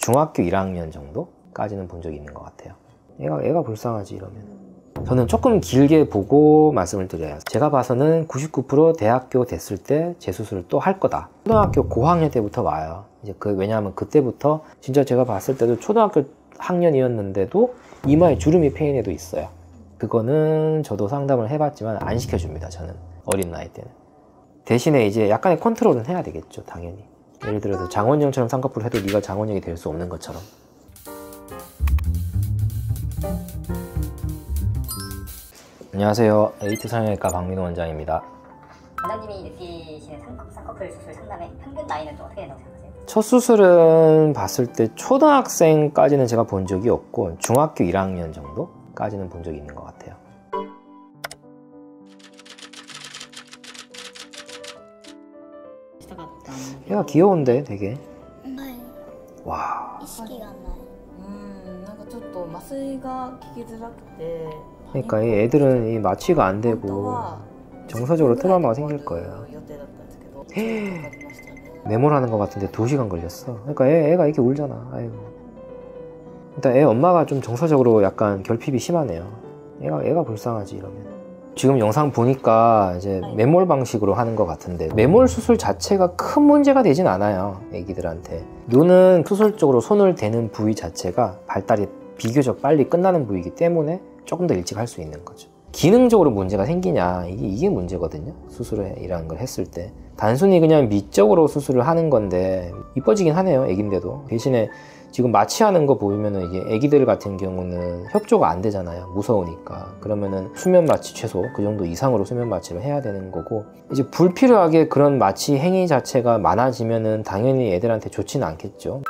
중학교 1학년 정도까지는 본 적이 있는 것 같아요. 애가 불쌍하지 이러면. 저는 조금 길게 보고 말씀을 드려요. 제가 봐서는 99% 대학교 됐을 때 재수술을 또 할 거다. 초등학교 고학년 때부터 와요. 이제 왜냐하면 그때부터 진짜 제가 봤을 때도 초등학교 학년이었는데도 이마에 주름이 패인 애도 있어요. 그거는 저도 상담을 해봤지만 안 시켜줍니다. 저는 어린 나이 때는. 대신에 이제 약간의 컨트롤은 해야 되겠죠, 당연히. 예를 들어서 장원영처럼 쌍꺼풀을 해도 네가 장원영이 될 수 없는 것처럼. 안녕하세요. 에이트 성형외과 박민호 원장입니다. 원장님이 느끼시는 쌍꺼풀 수술 상담의 평균 나이는 좀 어떻게 된다고 생각하세요? 첫 수술은 봤을 때 초등학생까지는 제가 본 적이 없고 중학교 1학년 정도까지는 본 적이 있는 것 같아요. 얘가 귀여운데 되게. 네. 와. 이시기가 안 나요. なんかちょっと麻酔が効きづらくて 그러니까 이 애들은 이 마취가 안 되고 정서적으로 트라우마가 생길 거예요. 메모하는 것 같은데 2시간 걸렸어. 그러니까 애가 이렇게 울잖아. 아이고. 일단 애 엄마가 좀 정서적으로 약간 결핍이 심하네요. 애가 불쌍하지 이러면. 지금 영상 보니까 이제 매몰 방식으로 하는 것 같은데 매몰 수술 자체가 큰 문제가 되진 않아요. 애기들한테. 눈은 수술 쪽으로 손을 대는 부위 자체가 발달이 비교적 빨리 끝나는 부위이기 때문에 조금 더 일찍 할 수 있는 거죠. 기능적으로 문제가 생기냐, 이게 문제거든요. 수술이라는 걸 했을 때 단순히 그냥 미적으로 수술을 하는 건데 이뻐지긴 하네요. 애기인데도. 대신에 지금 마취하는 거 보면은 이게 애기들 같은 경우는 협조가 안 되잖아요. 무서우니까. 그러면은 수면 마취 최소 그 정도 이상으로 수면 마취를 해야 되는 거고, 이제 불필요하게 그런 마취 행위 자체가 많아지면은 당연히 애들한테 좋지는 않겠죠.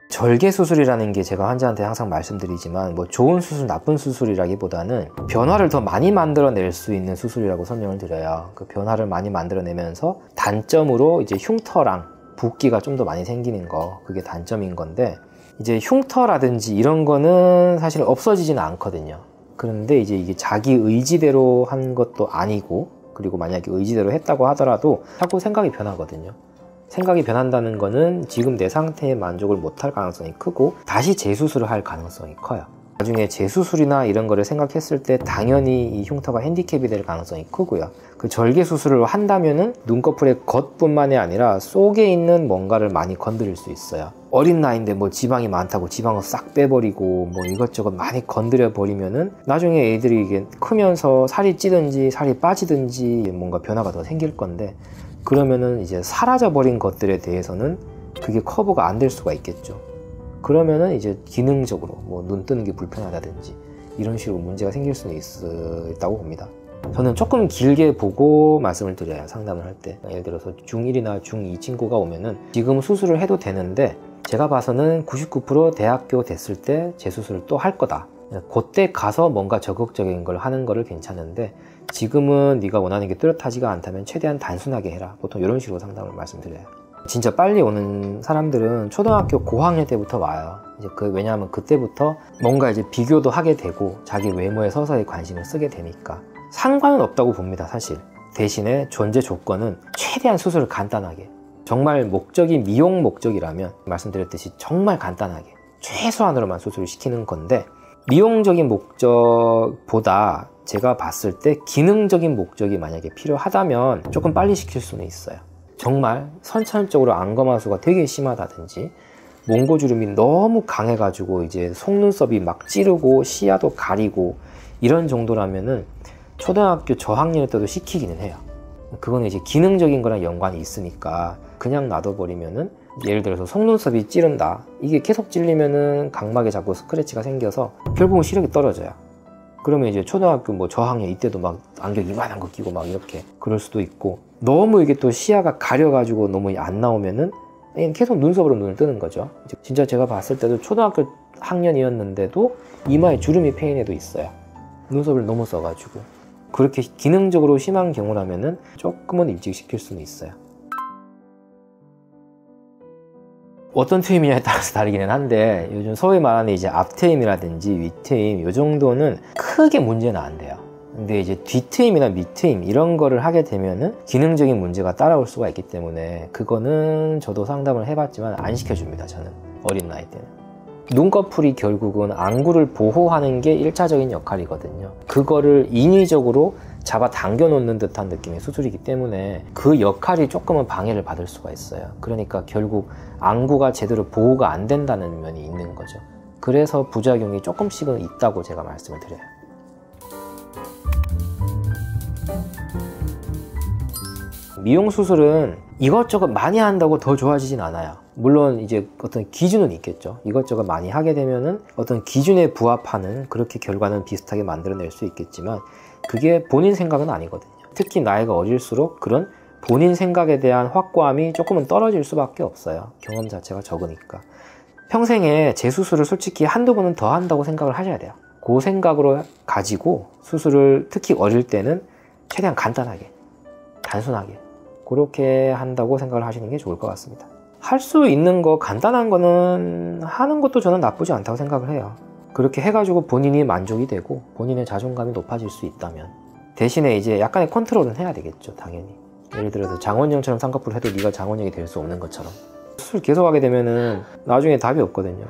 절개 수술이라는 게 제가 환자한테 항상 말씀드리지만 뭐 좋은 수술, 나쁜 수술이라기보다는 변화를 더 많이 만들어낼 수 있는 수술이라고 설명을 드려요. 그 변화를 많이 만들어내면서 단점으로 이제 흉터랑 붓기가 좀 더 많이 생기는 거, 그게 단점인 건데, 이제 흉터라든지 이런 거는 사실 없어지지는 않거든요. 그런데 이제 이게 자기 의지대로 한 것도 아니고, 그리고 만약에 의지대로 했다고 하더라도 자꾸 생각이 변하거든요. 생각이 변한다는 거는 지금 내 상태에 만족을 못할 가능성이 크고 다시 재수술을 할 가능성이 커요. 나중에 재수술이나 이런 거를 생각했을 때 당연히 이 흉터가 핸디캡이 될 가능성이 크고요. 그 절개 수술을 한다면은 눈꺼풀의 겉뿐만이 아니라 속에 있는 뭔가를 많이 건드릴 수 있어요. 어린 나이인데 뭐 지방이 많다고 지방을 싹 빼버리고 뭐 이것저것 많이 건드려 버리면은 나중에 애들이 이게 크면서 살이 찌든지 살이 빠지든지 뭔가 변화가 더 생길 건데, 그러면은 이제 사라져버린 것들에 대해서는 그게 커버가 안 될 수가 있겠죠. 그러면은 이제 기능적으로 뭐 눈 뜨는 게 불편하다든지 이런 식으로 문제가 생길 수는 있다고 봅니다. 저는 조금 길게 보고 말씀을 드려요. 상담을 할 때. 예를 들어서 중1이나 중2 친구가 오면은 지금 수술을 해도 되는데 제가 봐서는 99% 대학교 됐을 때 재수술을 또 할 거다. 그때 가서 뭔가 적극적인 걸 하는 거를 괜찮은데 지금은 네가 원하는 게 뚜렷하지가 않다면 최대한 단순하게 해라. 보통 이런 식으로 상담을 말씀드려요. 진짜 빨리 오는 사람들은 초등학교 고학년 때부터 와요. 이제 왜냐하면 그때부터 뭔가 이제 비교도 하게 되고 자기 외모에 서서히 관심을 쓰게 되니까 상관은 없다고 봅니다, 사실. 대신에 존재 조건은 최대한 수술을 간단하게, 정말 목적이 미용 목적이라면 말씀드렸듯이 정말 간단하게 최소한으로만 수술을 시키는 건데, 미용적인 목적보다 제가 봤을 때 기능적인 목적이 만약에 필요하다면 조금 빨리 시킬 수는 있어요. 정말 선천적으로 안검하수가 되게 심하다든지 몽고주름이 너무 강해가지고 이제 속눈썹이 막 찌르고 시야도 가리고 이런 정도라면은 초등학교 저학년 때도 시키기는 해요. 그거는 이제 기능적인 거랑 연관이 있으니까 그냥 놔둬버리면은, 예를 들어서 속눈썹이 찌른다, 이게 계속 찔리면은 각막에 자꾸 스크래치가 생겨서 결국은 시력이 떨어져요. 그러면 이제 초등학교 뭐 저학년 이때도 막 안경 이만한 거 끼고 막 이렇게 그럴 수도 있고, 너무 이게 또 시야가 가려가지고 너무 안 나오면은 계속 눈썹으로 눈을 뜨는 거죠. 진짜 제가 봤을 때도 초등학교 학년이었는데도 이마에 주름이 패인 애도 있어요. 눈썹을 너무 써가지고. 그렇게 기능적으로 심한 경우라면은 조금은 일찍 시킬 수는 있어요. 어떤 트임이냐에 따라서 다르기는 한데, 요즘 소위 말하는 이제 앞트임이라든지 윗트임 이 정도는 크게 문제는 안 돼요. 근데 이제 뒤트임이나 밑트임 이런 거를 하게 되면은 기능적인 문제가 따라올 수가 있기 때문에 그거는 저도 상담을 해봤지만 안 시켜줍니다. 저는 어린 나이 때는. 눈꺼풀이 결국은 안구를 보호하는 게 1차적인 역할이거든요. 그거를 인위적으로 잡아 당겨 놓는 듯한 느낌의 수술이기 때문에 그 역할이 조금은 방해를 받을 수가 있어요. 그러니까 결국 안구가 제대로 보호가 안 된다는 면이 있는 거죠. 그래서 부작용이 조금씩은 있다고 제가 말씀을 드려요. 미용 수술은 이것저것 많이 한다고 더 좋아지진 않아요. 물론 이제 어떤 기준은 있겠죠. 이것저것 많이 하게 되면은 어떤 기준에 부합하는 그렇게 결과는 비슷하게 만들어낼 수 있겠지만 그게 본인 생각은 아니거든요. 특히 나이가 어릴수록 그런 본인 생각에 대한 확고함이 조금은 떨어질 수밖에 없어요. 경험 자체가 적으니까. 평생에 재수술을 솔직히 한두 번은 더 한다고 생각을 하셔야 돼요. 그 생각으로 가지고 수술을 특히 어릴 때는 최대한 간단하게, 단순하게 그렇게 한다고 생각을 하시는 게 좋을 것 같습니다. 할 수 있는 거 간단한 거는 하는 것도 저는 나쁘지 않다고 생각을 해요. 그렇게 해가지고 본인이 만족이 되고 본인의 자존감이 높아질 수 있다면 대신에 이제 약간의 컨트롤은 해야 되겠죠. 당연히. 예를 들어서 장원영처럼 쌍꺼풀 해도 네가 장원영이 될 수 없는 것처럼 수술 계속 하게 되면은 나중에 답이 없거든요.